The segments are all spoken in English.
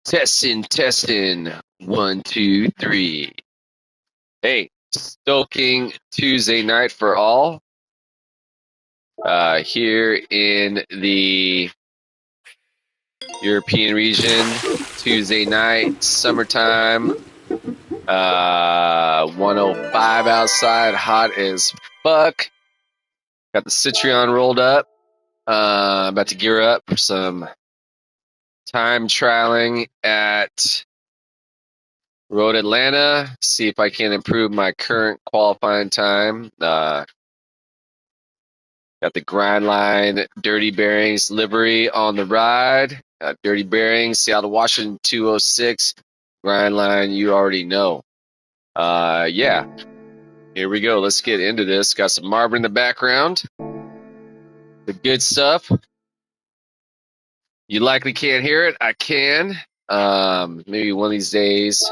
Testing. 1, 2, 3. Hey, Stoking Tuesday night for all. Here in the European region, Tuesday night, summertime. 105 outside, hot as fuck. Got the Citroen rolled up. About to gear up for some time trialing at Road Atlanta. See if I can improve my current qualifying time. Got the Grind Line Dirty Bearings livery on the ride. Dirty Bearings, Seattle, Washington 206. Grind Line, you already know. Yeah. Here we go. Let's get into this. Got some Marvin in the background. The good stuff. You likely can't hear it. I can. Maybe one of these days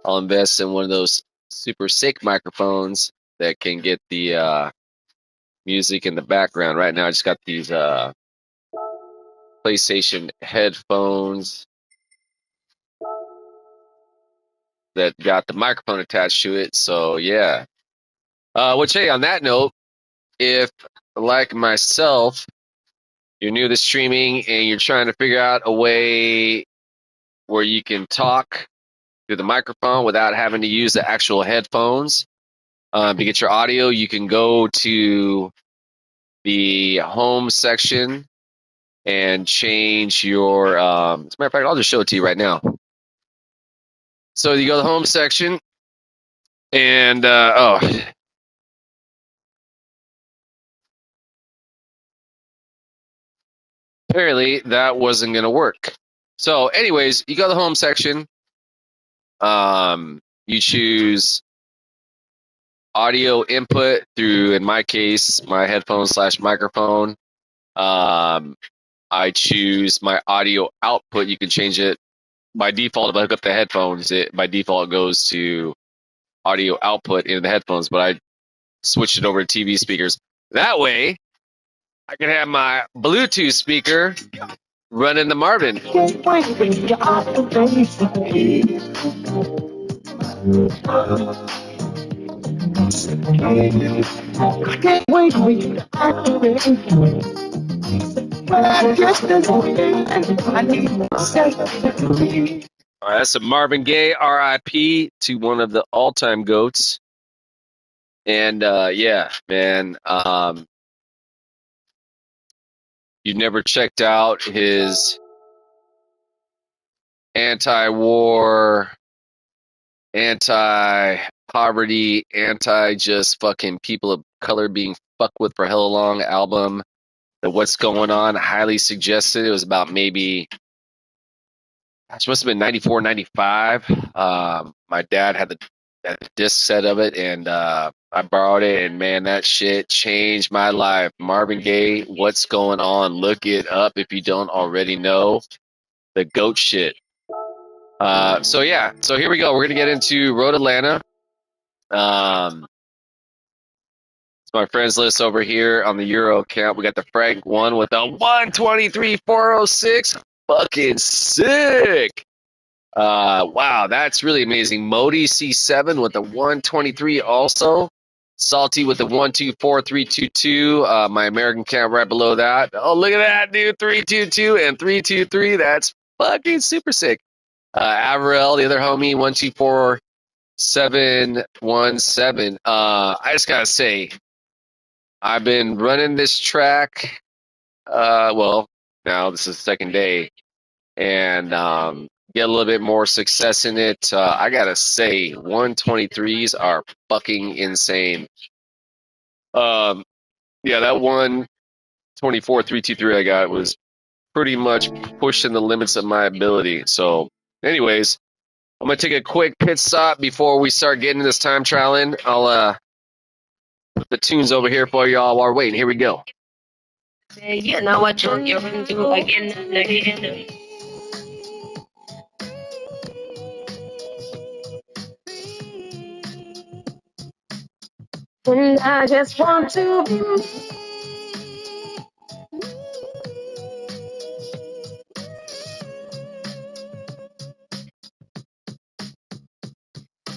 I'll invest in one of those super sick microphones that can get the music in the background. Right now I just got these PlayStation headphones that got the microphone attached to it. So yeah. Which, hey, on that note, if like myself, you're new to streaming and you're trying to figure out a way where you can talk through the microphone without having to use the actual headphones to get your audio, you can go to the home section and change your. As a matter of fact, I'll just show it to you right now. So you go to the home section, and apparently that wasn't going to work. So, anyways, you go to the home section. You choose audio input through, in my case, my headphone / microphone. I choose my audio output. You can change it by default. If I hook up the headphones, by default goes to audio output into the headphones, but I switched it over to TV speakers. That way, I can have my Bluetooth speaker running the Marvin. All right, that's a Marvin Gaye, RIP to one of the all-time GOATs. And yeah, man, you never checked out his anti-war, anti-poverty, anti-just fucking people of color being fucked with for hella long album. The What's Going On, highly suggested. It was about maybe, it must have been 94, 95. My dad had the disc set of it, and I borrowed it, and man, that shit changed my life. Marvin Gaye, What's Going On? Look it up if you don't already know. The GOAT shit. So yeah, so here we go. We're gonna get into Road Atlanta. It's my friends list over here on the Euro account. We got the Frank one with a 123,406. Fucking sick. Wow, that's really amazing. Modi C7 with the 123 also. Salty with the 124322. My American count right below that. Oh, look at that, dude. 322 and 323. That's fucking super sick. Avril, the other homie, 124717. I just gotta say, I've been running this track. Well, now this is the second day, and get a little bit more success in it. I gotta say, 123s are fucking insane. Yeah, that 124,323 I got was pretty much pushing the limits of my ability. So, anyways, I'm gonna take a quick pit stop before we start getting this time trial in. I'll put the tunes over here for y'all while we're waiting. Here we go. You know what you're gonna do again and again. And I just want to be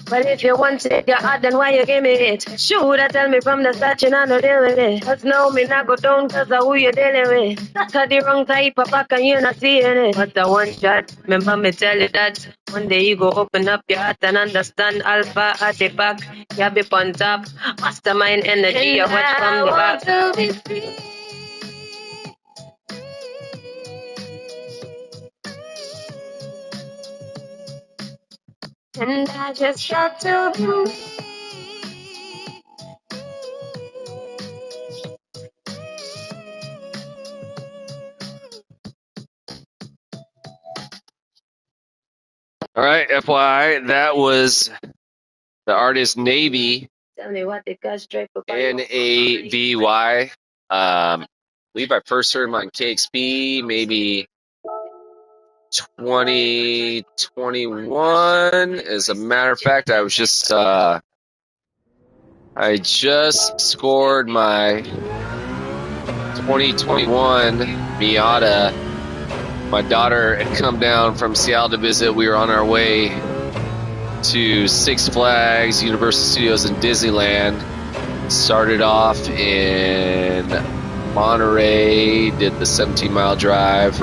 But if you want it, you hot, then why you give me it? Shoulda tell me from the start, you not no deal with it. Cause now me not go down cause of who you dealing with. That's the wrong type of back and you not seeing it. But the one shot, remember me tell you that. One day you go open up your heart and understand Alpha at the back. You be on top, mastermind energy, you watch from the back. To be free. And I just got to be. All right, FYI, that was the artist Navy, Tell me what the cash straight for Navy. I believe I first heard him on KXP maybe 2021. As a matter of fact, I just scored my 2021 Miata. My daughter had come down from Seattle to visit. We were on our way to Six Flags, Universal Studios, and Disneyland. Started off in Monterey, did the 17-mile drive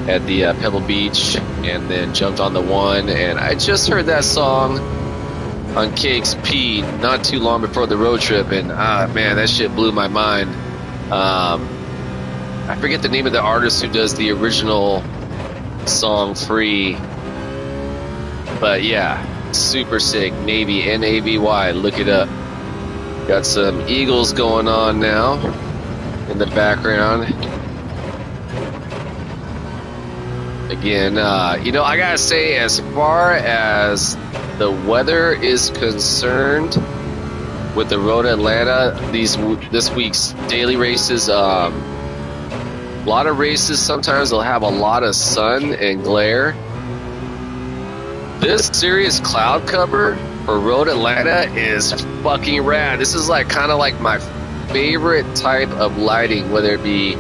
at the Pebble Beach, and then jumped on the one. And I just heard that song on KXP not too long before the road trip, and man, that shit blew my mind. I forget the name of the artist who does the original song Free, but yeah, super sick. Navy, Navy, look it up. Got some Eagles going on now in the background. Again, I gotta say, as far as the weather is concerned with the Road Atlanta, this week's daily races, a lot of races sometimes they'll have a lot of sun and glare. This serious cloud cover for Road Atlanta is fucking rad. This is kind of like my favorite type of lighting, whether it be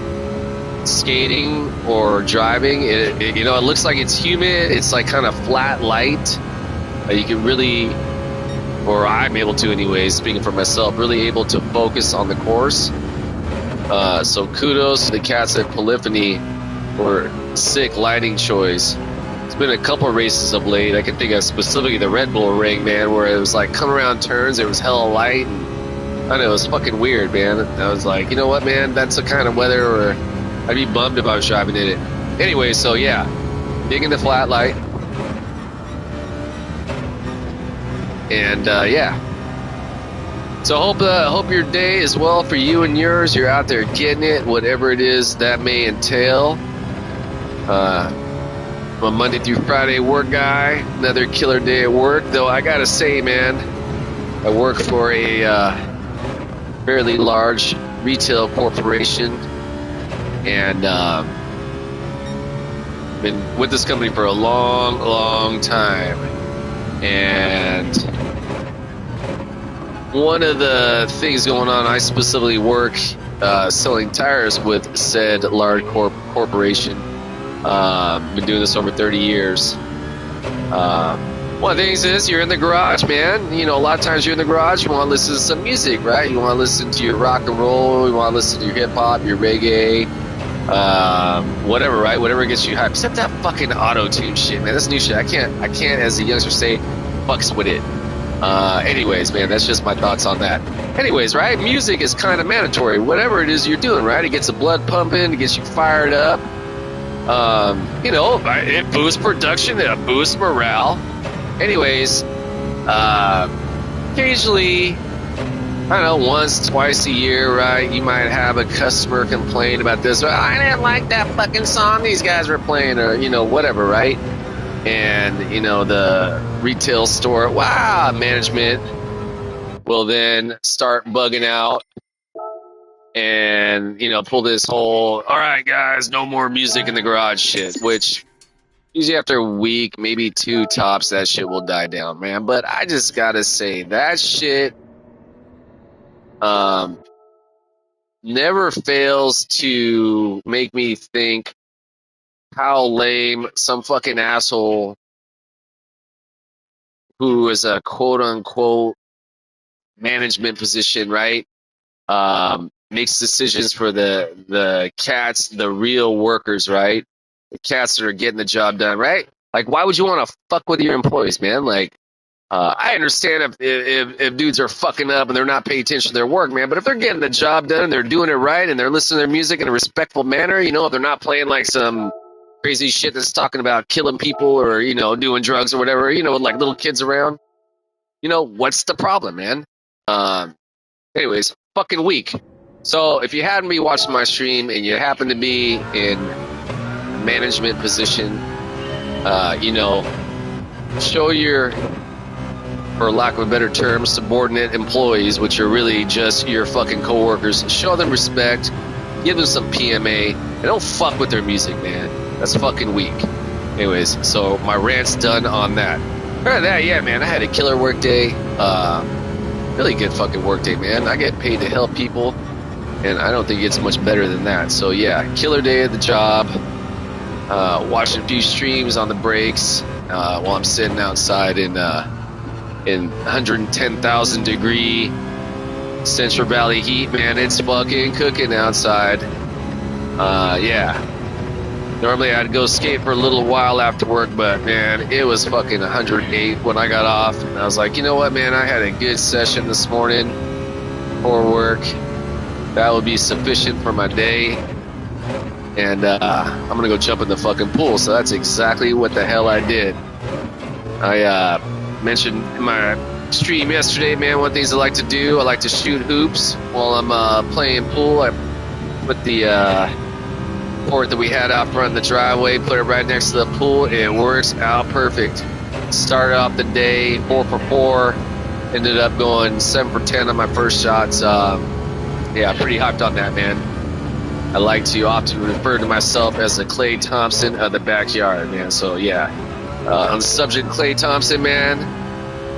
skating or driving. It looks like it's humid. It's like kind of flat light. You can really, or I'm able to anyways, speaking for myself, really able to focus on the course. So kudos to the cats at Polyphony for sick lighting choice. It's been a couple of races of late. I can think of specifically the Red Bull Ring, man, where it was like coming around turns, there was hella light, and I don't know, it was fucking weird, man. I was like, you know what, man, that's the kind of weather where I'd be bummed if I was driving in it. Anyway, so yeah, digging the flat light. And yeah. So hope your day is well for you and yours. You're out there getting it, whatever it is that may entail. I'm a Monday through Friday work guy. Another killer day at work. Though I gotta say, man, I work for a fairly large retail corporation, and been with this company for a long, long time. And one of the things going on, I specifically work selling tires with said large corporation. Been doing this over 30 years. One of the things is you're in the garage, man. A lot of times you're in the garage, you want to listen to some music, right? You want to listen to your rock and roll, you want to listen to your hip hop, your reggae, whatever, right? Whatever gets you hyped. Except that fucking auto-tune shit, man. That's new shit. I can't, as a youngster, say fucks with it. Anyways, man, that's just my thoughts on that. Anyways, right? Music is kind of mandatory. Whatever it is you're doing, right? It gets the blood pumping, it gets you fired up. It boosts production, it boosts morale. Anyways, occasionally, I don't know, once, twice a year, right, you might have a customer complain about this. I didn't like that fucking song these guys were playing, or, whatever, right? And, the retail store, management will then start bugging out and, pull this whole, all right, guys, no more music in the garage shit, which usually after a week, maybe 2 tops, that shit will die down, man. But I just gotta say, that shit never fails to make me think how lame some fucking asshole who is a quote unquote management position, right? Makes decisions for the cats, the real workers, right? The cats that are getting the job done, right? Like, why would you want to fuck with your employees, man? Like, I understand if dudes are fucking up and they're not paying attention to their work, man. But if they're getting the job done and they're doing it right and they're listening to their music in a respectful manner, you know, if they're not playing like some crazy shit that's talking about killing people or, you know, doing drugs or whatever, you know, with like little kids around, you know, what's the problem, man? Anyways, fucking week. So if you hadn't been watching my stream and you happen to be in management position, you know, show your, for lack of a better term, subordinate employees, which are really just your fucking coworkers. Show them respect, give them some PMA, and don't fuck with their music, man. That's fucking weak. Anyways, so my rant's done on that. Other than that, yeah, man, I had a killer work day. Really good fucking work day, man. I get paid to help people, and I don't think it's much better than that. So yeah, killer day at the job. Watching a few streams on the breaks while I'm sitting outside in 110,000 degree Central Valley heat, man. It's fucking cooking outside. Yeah. Normally I'd go skate for a little while after work, but man, it was fucking 108 when I got off. And I was like, you know what, man? I had a good session this morning for work. That would be sufficient for my day. And I'm gonna go jump in the fucking pool. So that's exactly what the hell I did. I mentioned in my stream yesterday, man, one of the things I like to do, I like to shoot hoops while I'm playing pool. I put the court that we had out front in the driveway, put it right next to the pool. It works out perfect. Started off the day 4 for 4, ended up going 7 for 10 on my first shots. Yeah, pretty hyped on that, man. I like to often refer to myself as the Klay Thompson of the backyard, man. So yeah, on the subject of Klay Thompson, man,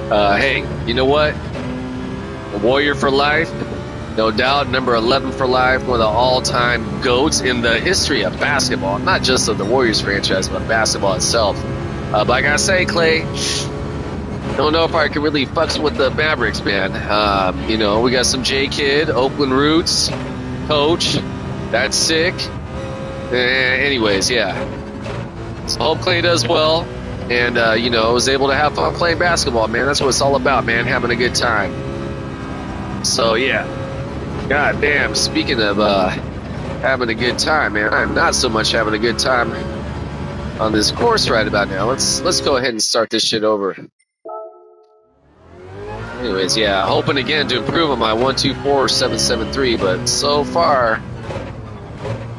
hey, you know what? A warrior for life, no doubt. Number 11 for life, one of the all-time GOATs in the history of basketball, not just of the Warriors franchise, but basketball itself. But I gotta say, Klay, don't know if I can really fucks with the Mavericks, man. You know, we got some J-Kid, Oakland roots, coach. That's sick. Anyways, yeah. So hope Klay does well. And, you know, was able to have fun playing basketball, man. That's what it's all about, man. Having a good time. So, yeah. God damn. Speaking of having a good time, man, I'm not so much having a good time on this course right about now. Let's go ahead and start this shit over. Anyways, yeah. Hoping again to improve on my 124.773, but so far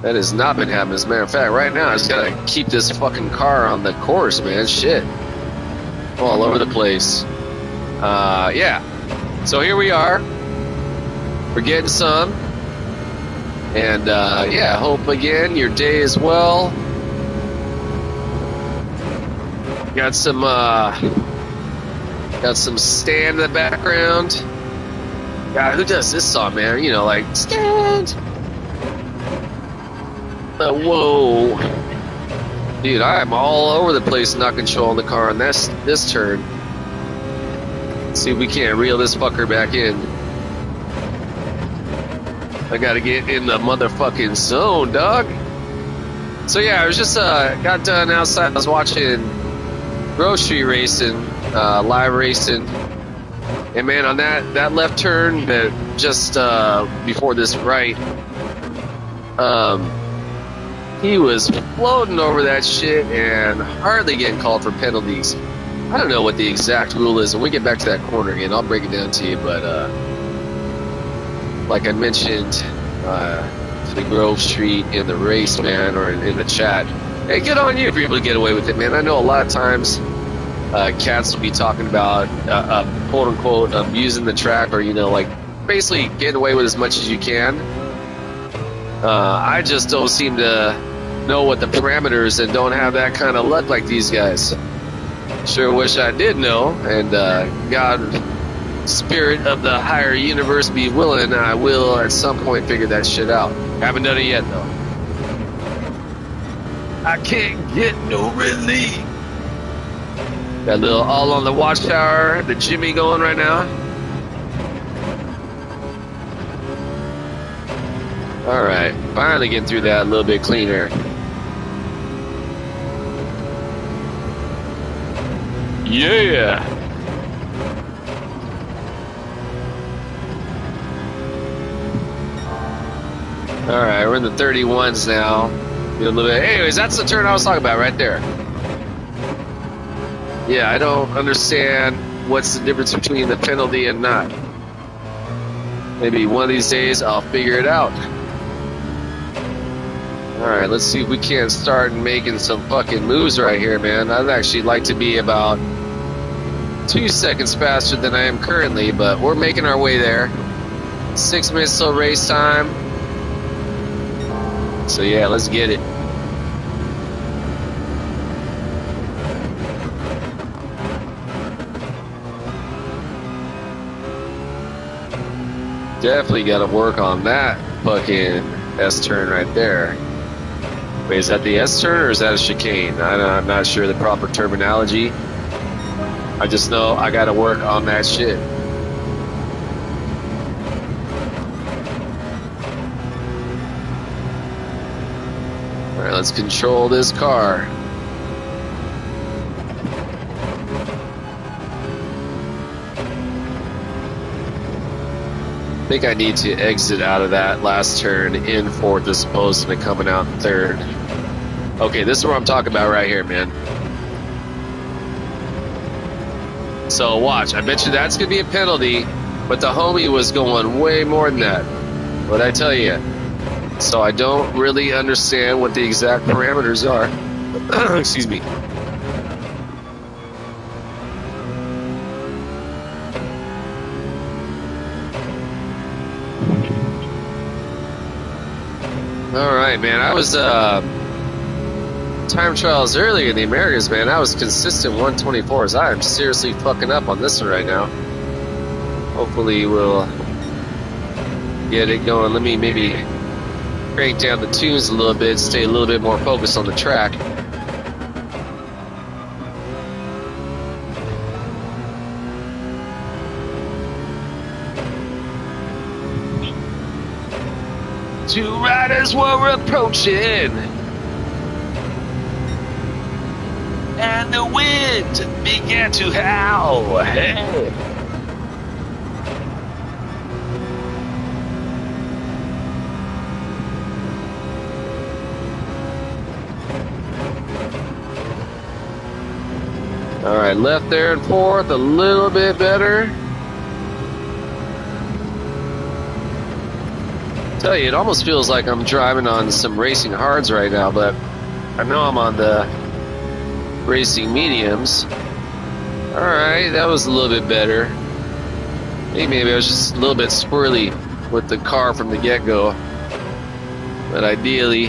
that has not been happening. As a matter of fact, right now I just gotta keep this fucking car on the course, man. Shit. All over the place. Yeah. So here we are. We're getting some. And, yeah, hope again your day is well. Got some Stand in the background. God, who does this song, man? You know, like, Stand. Whoa. Dude, I am all over the place not controlling the car on this turn. Let's see if we can't reel this fucker back in. I gotta get in the motherfucking zone, dog. So yeah, I was just got done outside. I was watching grocery racing, live racing. And man, on that left turn that just before this right, he was floating over that shit and hardly getting called for penalties. I don't know what the exact rule is. When we get back to that corner again, I'll break it down to you. But like I mentioned to the Grove Street in the race, man, or in the chat, hey, good on you if you're able to get away with it, man. I know a lot of times cats will be talking about quote-unquote abusing the track, or, you know, like basically getting away with as much as you can. I just don't seem to know what the parameters and don't have that kind of luck like these guys. Sure wish I did know, and God, spirit of the higher universe be willing, I will at some point figure that shit out. Haven't done it yet, though. I can't get no relief. Got a little all on the watchtower, the Jimmy going right now. All right, finally getting through that a little bit cleaner. Yeah. All right, we're in the 31s now. Get a little bit. Anyways, that's the turn I was talking about right there. Yeah, I don't understand what's the difference between the penalty and not. Maybe one of these days I'll figure it out. All right, let's see if we can't start making some fucking moves right here, man. I'd actually like to be about 2 seconds faster than I am currently, but we're making our way there. 6 minutes till race time. So yeah, let's get it. Definitely got to work on that fucking S-turn right there. Wait, is that the S-turn or is that a chicane? I'm not sure the proper terminology. I just know I got to work on that shit. All right, let's control this car. I think I need to exit out of that last turn in fourth as opposed to coming out in third. Okay, this is what I'm talking about right here, man. So watch, I bet you that's going to be a penalty, but the homie was going way more than that. What'd I tell you? So I don't really understand what the exact parameters are. Excuse me. All right, man. I was time trials earlier in the Americas, man. I was consistent 124s. I am seriously fucking up on this one right now. Hopefully we'll get it going. Let me maybe crank down the tunes a little bit, stay a little bit more focused on the track. Two riders were approaching, and the wind began to howl. Hey. All right, left there and fourth, a little bit better. Tell you, it almost feels like I'm driving on some racing hards right now, but I know I'm on the racing mediums. All right, that was a little bit better. Maybe I was just a little bit squirrely with the car from the get-go, but ideally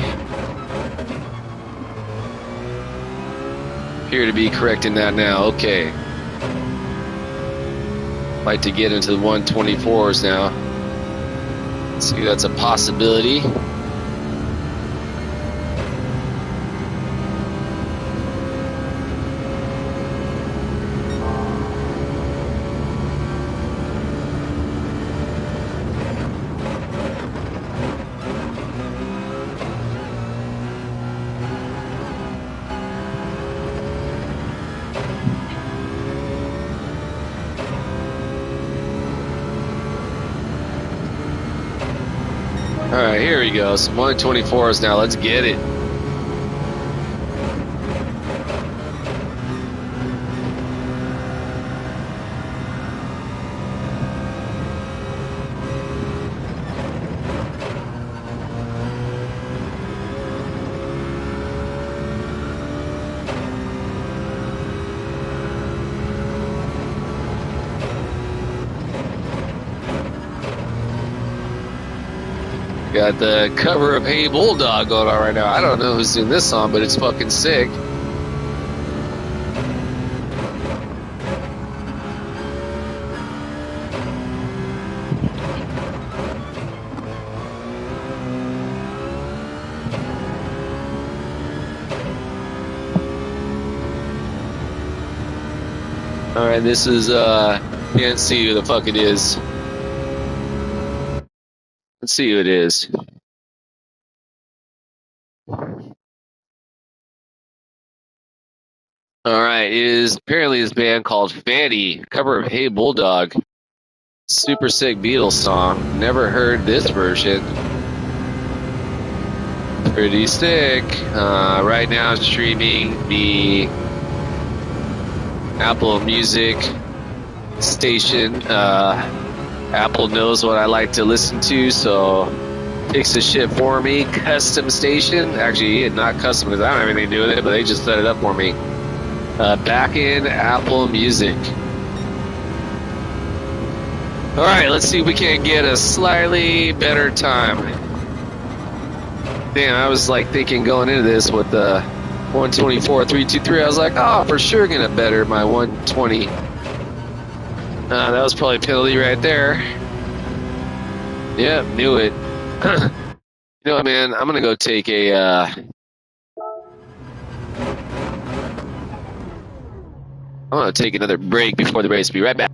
appear to be correcting that now. Okay, like to get into the 124s now. Let's see, that's a possibility. All right, here we go. Some 124s now. Let's get it. Got the cover of Hey Bulldog going on right now. I don't know who's doing this song, but it's fucking sick. Alright, this is, can't see who the fuck it is. Let's see who it is. Alright, it is apparently this band called Fanny, cover of Hey Bulldog. Super sick Beatles song. Never heard this version. Pretty sick. Right now streaming the Apple Music station. Apple knows what I like to listen to, so takes the shit for me. Custom station. Actually, not custom because I don't have anything to do with it, but they just set it up for me. Back in Apple Music. Alright, let's see if we can get a slightly better time. Damn, I was like thinking going into this with the 124.323, I was like, oh, for sure gonna better my 120. That was probably a penalty right there. Yep, knew it. You know what, man? I'm gonna go take a, I'm gonna take another break before the race. Be right back.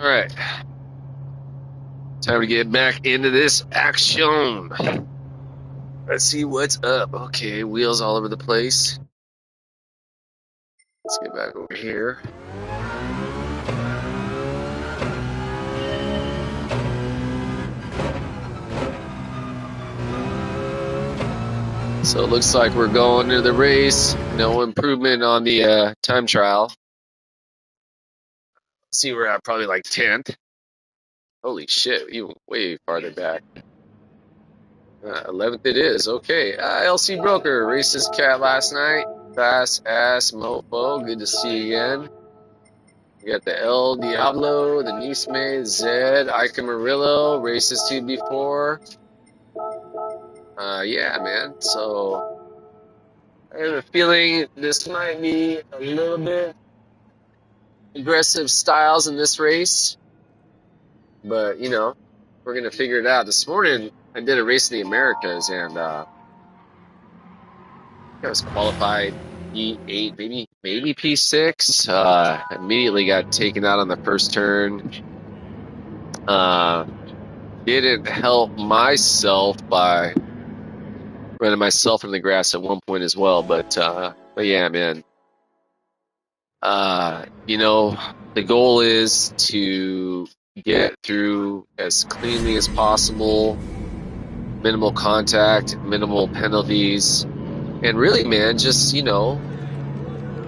All right, time to get back into this action. Let's see what's up. Okay, wheels all over the place. Let's get back over here. So it looks like we're going to the race. No improvement on the time trial. Let's see, we're at probably like 10th. Holy shit, even way farther back. 11th it is. Okay. LC Broker raced his cat last night. Fast ass mofo. Good to see you again. You got the El Diablo, the Nisme, Zed, Ika Murillo, raced this dude before. Yeah, man. So I have a feeling this might be a little bit aggressive styles in this race. But, you know, we're going to figure it out. This morning, I did a race in the Americas, and I was qualified P8, maybe P6. Immediately got taken out on the first turn. Didn't help myself by running myself in the grass at one point as well. But yeah, man. You know, the goal is to get through as cleanly as possible, minimal contact, minimal penalties, and really, man, just, you know,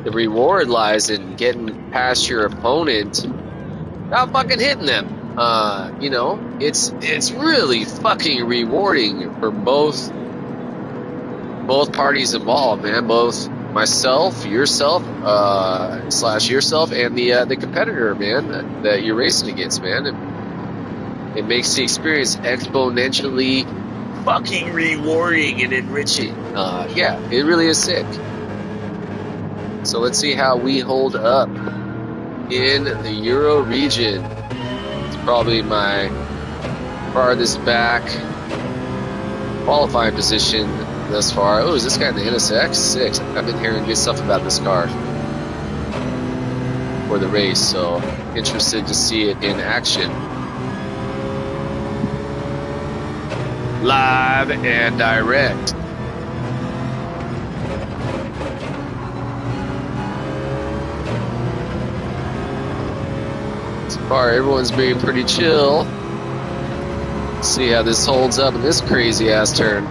the reward lies in getting past your opponent without fucking hitting them. You know, it's really fucking rewarding for both parties involved, man. Both myself, yourself, / yourself, and the competitor, man, that you're racing against, man. It makes the experience exponentially fucking rewarding and enriching. Yeah, it really is sick. So let's see how we hold up in the Euro region. It's probably my farthest back qualifying position thus far. Oh, is this guy in the NSX? 6. I've been hearing good stuff about this car for the race, so interested to see it in action. Live and direct. So far, everyone's being pretty chill. Let's see how this holds up in this crazy ass turn.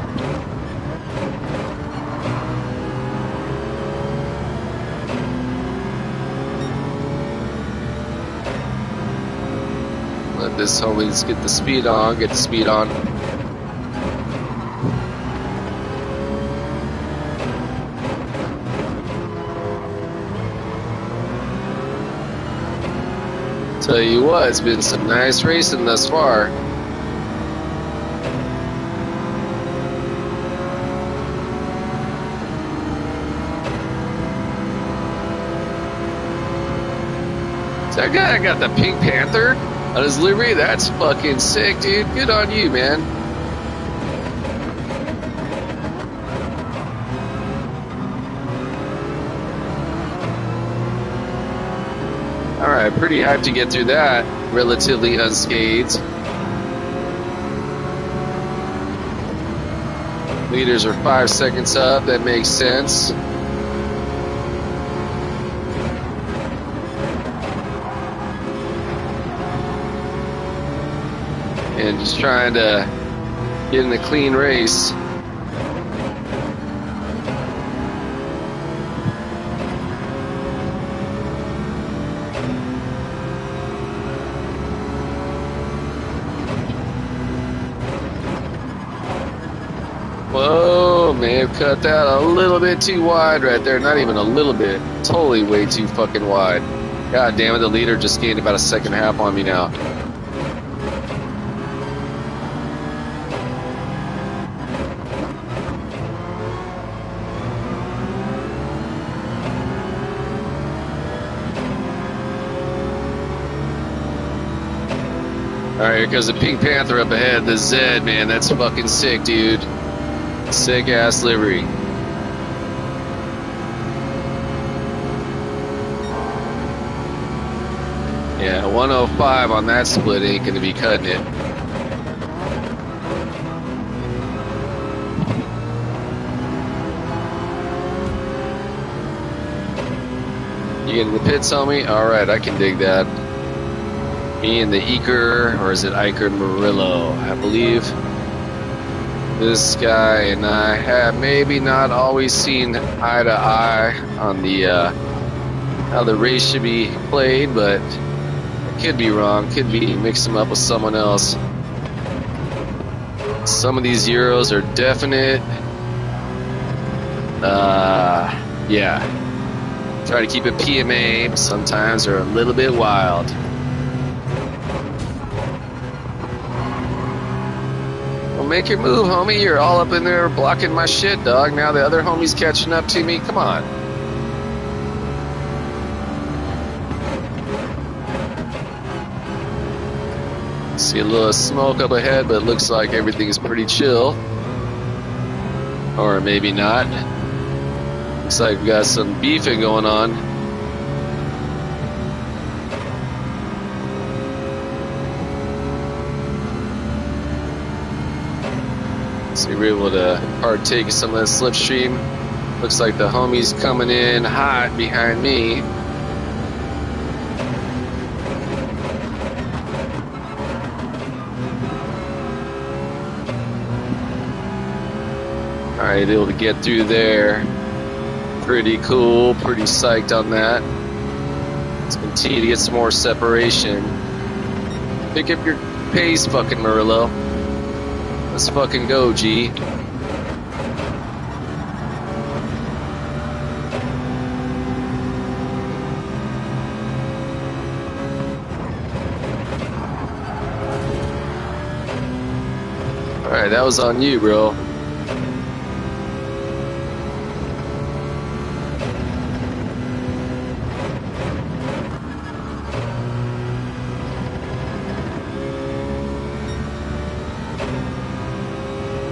Let this homie get the speed on, Tell you what, it's been some nice racing thus far. That guy got the Pink Panther on his livery. That's fucking sick, dude. Good on you, man. Alright, pretty hyped to get through that relatively unscathed. Leaders are 5 seconds up. That makes sense. And just trying to get in a clean race. Whoa, may have cut that a little bit too wide right there. Not even a little bit. Totally way too fucking wide. God damn it, the leader just gained about a second half on me now. Alright, here goes the Pink Panther up ahead. The Zed, man, that's fucking sick, dude. Sick ass livery. Yeah, 105 on that split ain't gonna be cutting it. You getting the pits on me? Alright, I can dig that. Me and the Iker, or is it Iker Murillo? I believe this guy and I have maybe not always seen eye to eye on the how the race should be played, but I could be wrong. Could be mix them up with someone else. Some of these Euros are definite. Yeah. Try to keep it PMA, but sometimes they're a little bit wild. Make your move, homie. You're all up in there blocking my shit, dog. Now the other homie's catching up to me. Come on. See a little smoke up ahead, but it looks like everything's pretty chill. Or maybe not. Looks like we got some beefing going on. So we were able to partake of some of that slipstream. Looks like the homie's coming in hot behind me. Alright, able to get through there. Pretty cool, pretty psyched on that. Let's continue to get some more separation. Pick up your pace, fucking Murillo. Let's fucking go, G. Alright, that was on you, bro.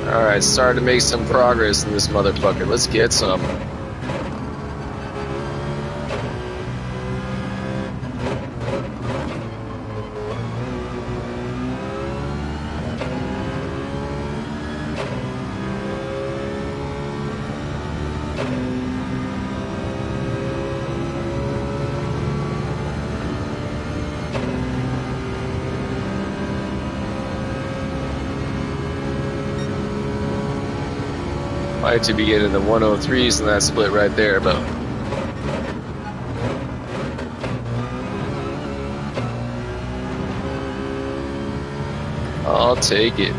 Alright, starting to make some progress in this motherfucker. Let's get some. Like to be getting the 103s in that split right there, but I'll take it.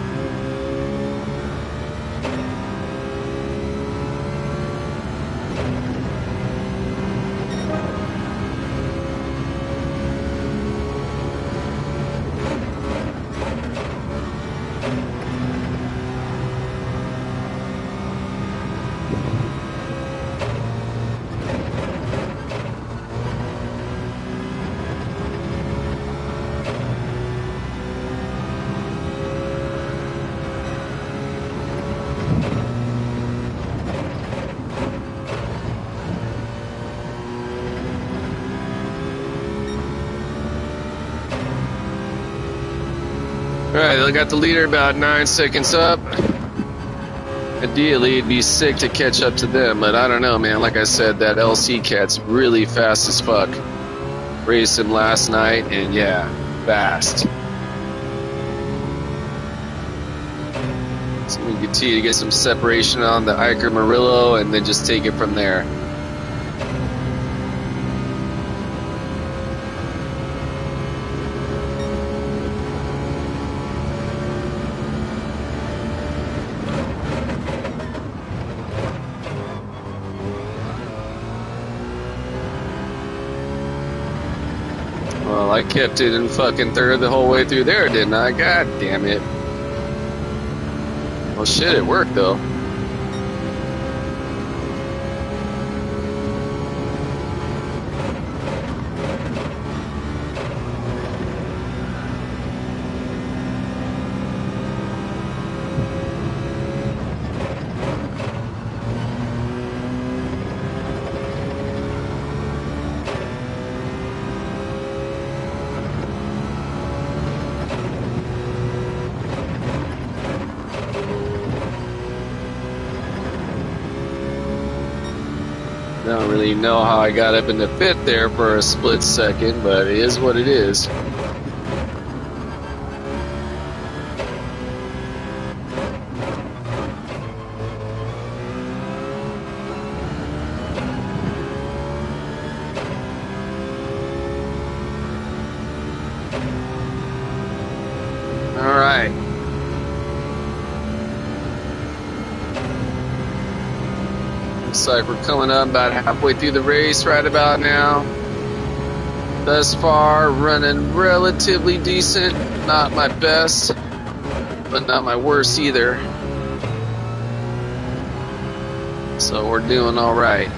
Alright, I got the leader about 9 seconds up. Ideally, it'd be sick to catch up to them, but I don't know, man. Like I said, that LC cat's really fast as fuck. Raced him last night, and yeah, fast. So we continue to get some separation on the Iker Murillo, and then just take it from there. Well, I kept it in fucking third the whole way through there, didn't I? God damn it. Well, shit, it worked, though. Don't really know how I got up in the fifth there for a split second, but it is what it is. All right. Looks like we're coming up about halfway through the race right about now. Thus far, running relatively decent. Not my best, but not my worst either. So we're doing all right.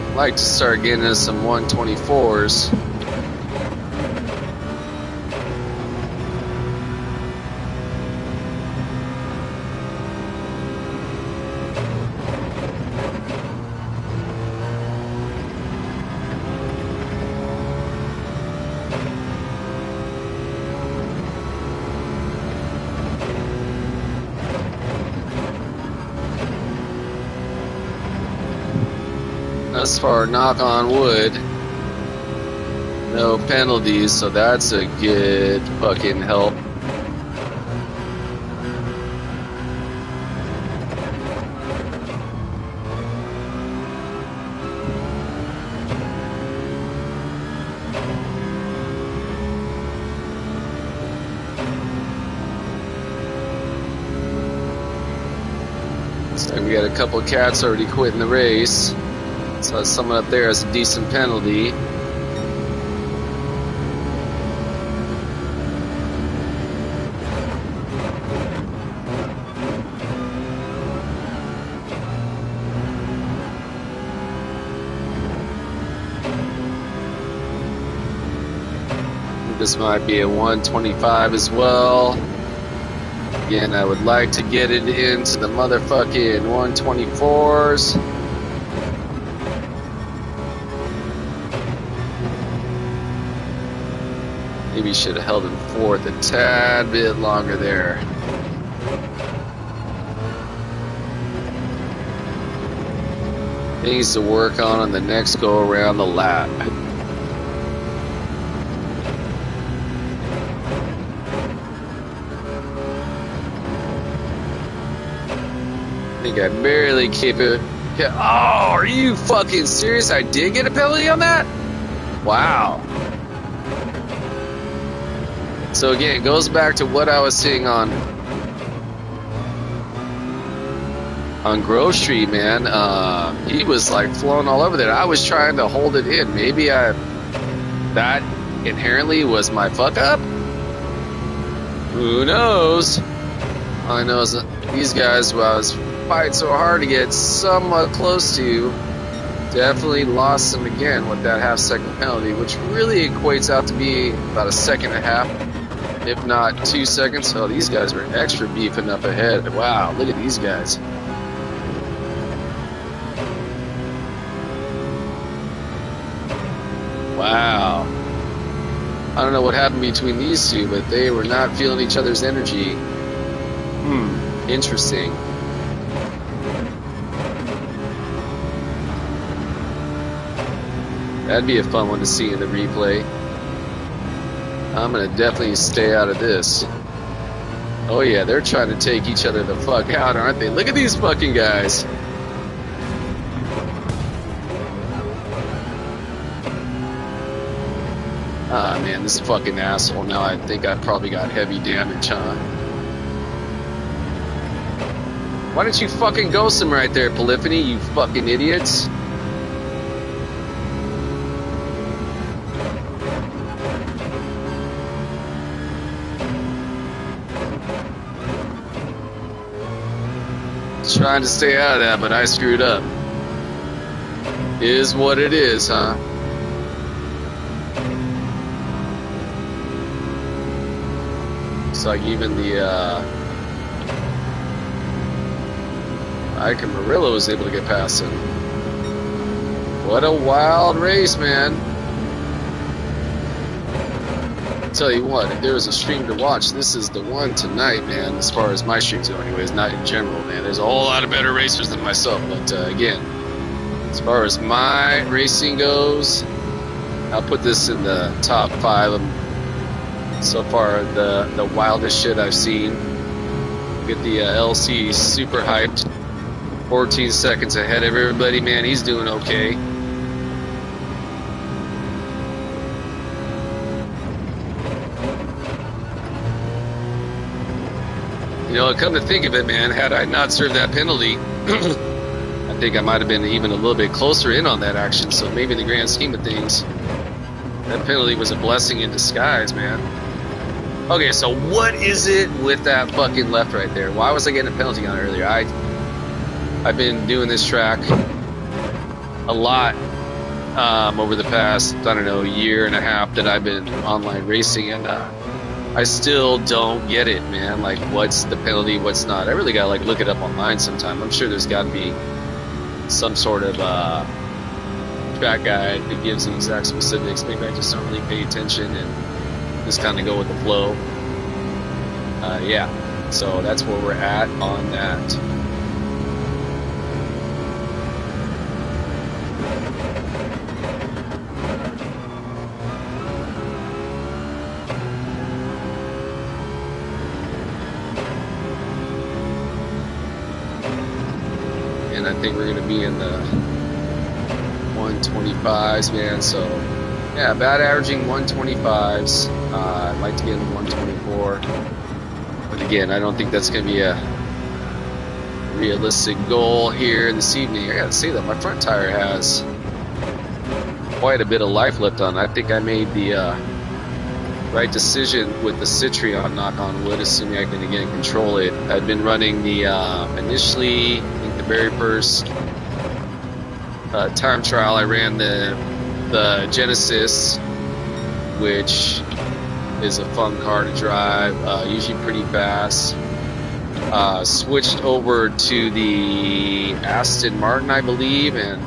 I'd like to start getting into some 124s. Thus far, knock on wood, no penalties, so that's a good fucking help. So we got a couple cats already quitting the race. So someone up there has a decent penalty. This might be a 125 as well. Again, I would like to get it into the motherfucking 124s. Maybe should have held him fourth a tad bit longer there. Things to work on the next go around the lap. I think I barely keep it. Oh, are you fucking serious? I did get a penalty on that? Wow. So again, it goes back to what I was seeing on Grove Street, man. He was like flowing all over there. I was trying to hold it in. Maybe that inherently was my fuck up. Who knows? All I know is that these guys, who I was fighting so hard to get somewhat close to, definitely lost them again with that half-second penalty, which really equates out to be about a second and a half, if not 2 seconds. So these guys were extra beefing up ahead. Wow, look at these guys. Wow. I don't know what happened between these two, but they were not feeling each other's energy. Interesting. That'd be a fun one to see in the replay. I'm gonna definitely stay out of this. Oh yeah, they're trying to take each other the fuck out, aren't they? Look at these fucking guys. Ah man, this fucking asshole. Now I think I probably got heavy damage, huh? Why don't you fucking ghost him right there, Polyphony, you fucking idiots? Trying to stay out of that, but I screwed up. Is what it is, huh? Looks like even the Ike Murillo was able to get past him. What a wild race, man. I'll tell you what, if there was a stream to watch, this is the one tonight, man, as far as my streams go anyways, not in general, man. There's a whole lot of better racers than myself, but again, as far as my racing goes, I'll put this in the top 5 of so far the wildest shit I've seen. Get the LC super hyped, 14 seconds ahead of everybody, man. He's doing okay. You know, come to think of it, man, had I not served that penalty, I think I might have been even a little bit closer in on that action. So maybe in the grand scheme of things, that penalty was a blessing in disguise, man. Okay, so what is it with that fucking left right there? Why was I getting a penalty on it earlier? I've been doing this track a lot over the past, I don't know, year and a half that I've been online racing, and I still don't get it, man. Like, what's the penalty, what's not? I really gotta like look it up online sometime. I'm sure there's gotta be some sort of track guide that gives the exact specifics. Maybe I just don't really pay attention and just kind of go with the flow. Yeah, so that's where we're at on that. And I think we're going to be in the 125s, man. So, yeah, about averaging 125s. I'd like to get in 124. But again, I don't think that's going to be a realistic goal here this evening. I got to say that my front tire has quite a bit of life left on. I think I made the right decision with the Citroen, knock on wood, assuming I can again control it. I'd been running the initially, I think the very first time trial, I ran the Genesis, which is a fun car to drive, usually pretty fast. Switched over to the Aston Martin, I believe, and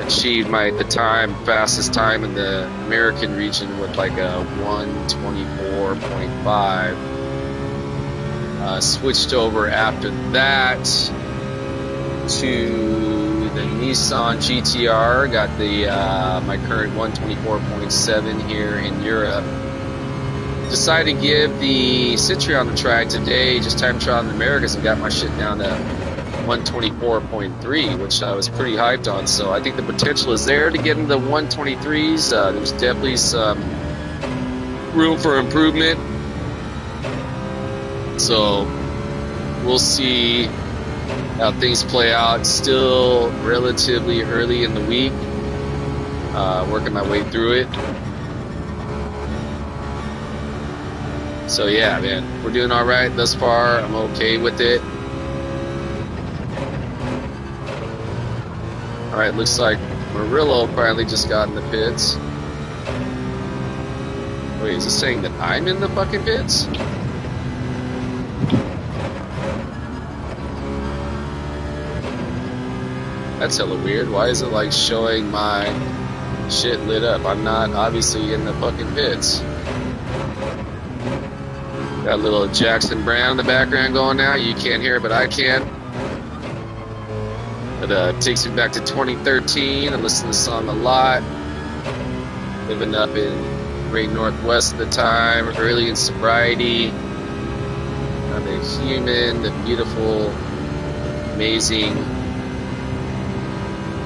achieved at the time, fastest time in the American region with like a 124.5. Switched over after that to the Nissan GTR. Got the my current 124.7 here in Europe. Decided to give the Citroen a try today, just time trial in the Americas, and got my shit down to 124.3, which I was pretty hyped on. So I think the potential is there to get into the 123s. There's definitely some room for improvement. So we'll see how things play out. Still relatively early in the week. Working my way through it. So yeah, man, we're doing all right thus far. I'm okay with it. All right, looks like Murillo finally just got in the pits. Wait, is it saying that I'm in the fucking pits? That's hella weird. Why is it like showing my Shit lit up. I'm not obviously in the fucking pits. Got a little Jackson Browne in the background going now. You can't hear it, but I can. It takes me back to 2013. I listened to the song a lot. Living up in Great Northwest at the time, early in sobriety. I'm a human, the beautiful, amazing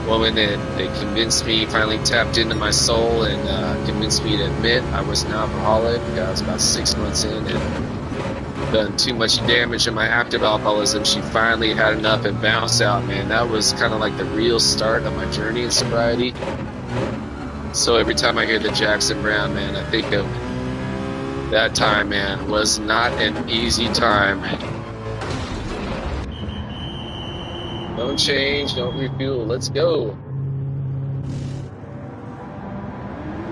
woman that convinced me, finally tapped into my soul and convinced me to admit I was an alcoholic. I was about 6 months in and done too much damage in my active alcoholism. She finally had enough and bounced out, man. That was kind of like the real start of my journey in sobriety. So every time I hear the Jackson Browne, man, I think of that time, man. Was not an easy time. Don't change, don't refuel. Let's go.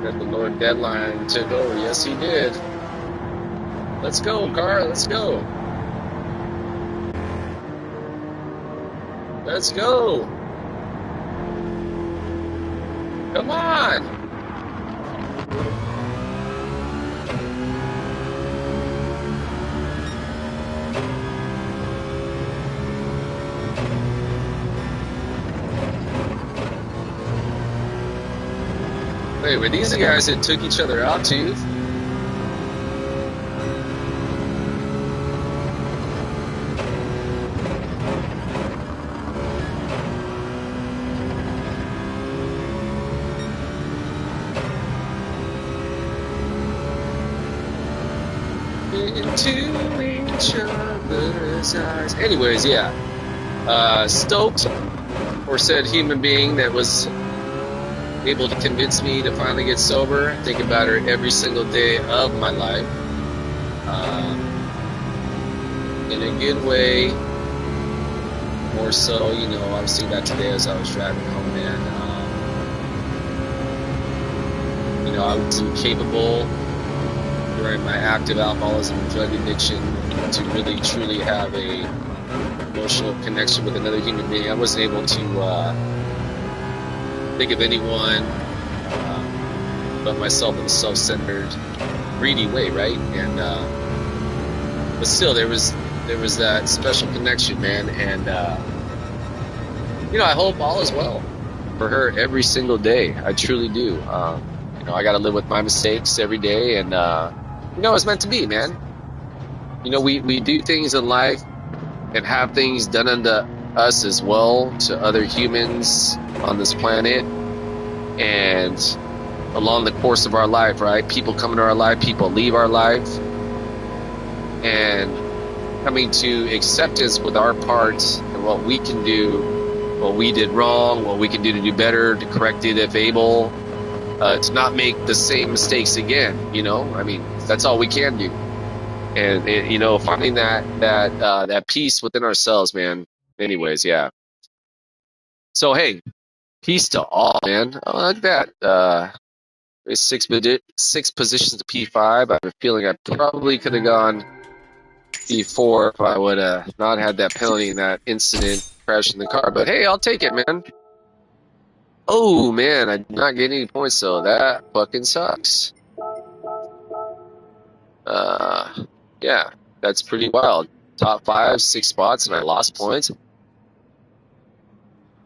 Got the Lord Deadline took over. Yes, he did. Let's go, car. Let's go. Let's go. Come on. Wait, were these the guys that took each other out too? Into each other's eyes. Anyways, yeah. Stoked, or said human being that was able to convince me to finally get sober. I think about her every single day of my life. In a good way. More so, you know, I was seeing that today as I was driving home, and you know, I was incapable during my active alcoholism and drug addiction to really truly have a emotional connection with another human being. I wasn't able to think of anyone but myself in a self-centered, greedy way, right? And but still, there was that special connection, man. And you know, I hope all is well for her every single day. I truly do. You know, I got to live with my mistakes every day, and you know, it's meant to be, man. You know, we do things in life and have things done unto us as well to other humans on this planet. And along the course of our life, right? People come into our life, people leave our life, and coming to acceptance with our parts and what we can do, what we did wrong, what we can do to do better, to correct it if able, to not make the same mistakes again. You know, I mean, that's all we can do. And you know, finding that peace within ourselves, man. Anyways, yeah. So hey, peace to all, man. Oh, look at that. Six positions to P5. I have a feeling I probably could have gone P4 if I would have not had that penalty in that incident, crashing the car. But hey, I'll take it, man. Oh man, I did not get any points, so that fucking sucks. Yeah, that's pretty wild. Top 5, 6 spots, and I lost points.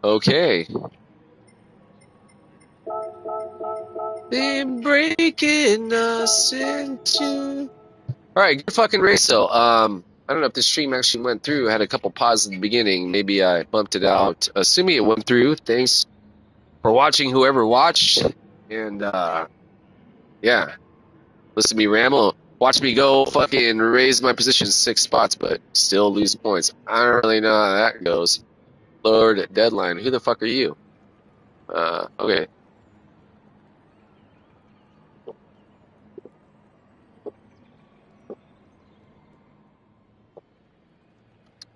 Okay. Been breaking us into. All right, good fucking race though. I don't know if the stream actually went through. I had a couple pauses at the beginning. Maybe I bumped it out. Assuming it went through. Thanks for watching, whoever watched. And yeah, listen to me ramble. Watch me go fucking raise my position 6 spots, but still lose points. I don't really know how that goes. Lord Deadline, who the fuck are you? Okay.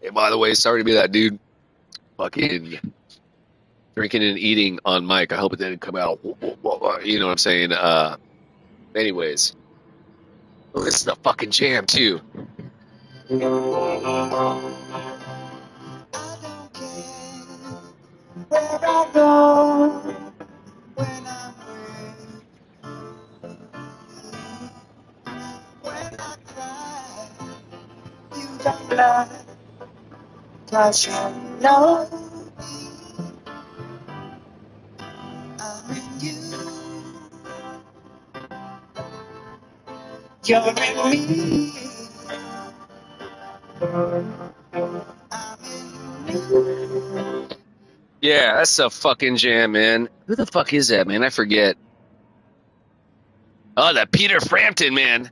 Hey, by the way, sorry to be that dude. Fucking drinking and eating on mic. I hope it didn't come out. You know what I'm saying? Anyways, this is a fucking jam too. I don't care where I go when I'm blood, 'cause your love, I'm in you, you're in me, I'm in you. Yeah, that's a fucking jam, man. Who the fuck is that, man? I forget. Oh, that Peter Frampton, man.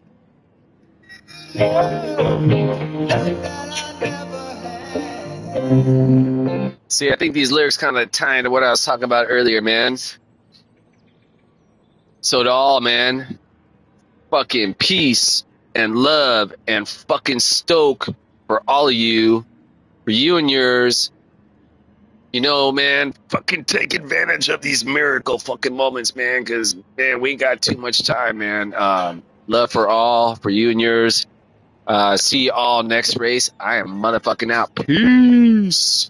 See, I think these lyrics kind of tie into what I was talking about earlier, man. So to all, man, fucking peace and love and fucking stoke for all of you, for you and yours. You know, man, fucking take advantage of these miracle fucking moments, man, because, man, we ain't got too much time, man. Love for all, for you and yours. See you all next race. I am motherfucking out. Peace.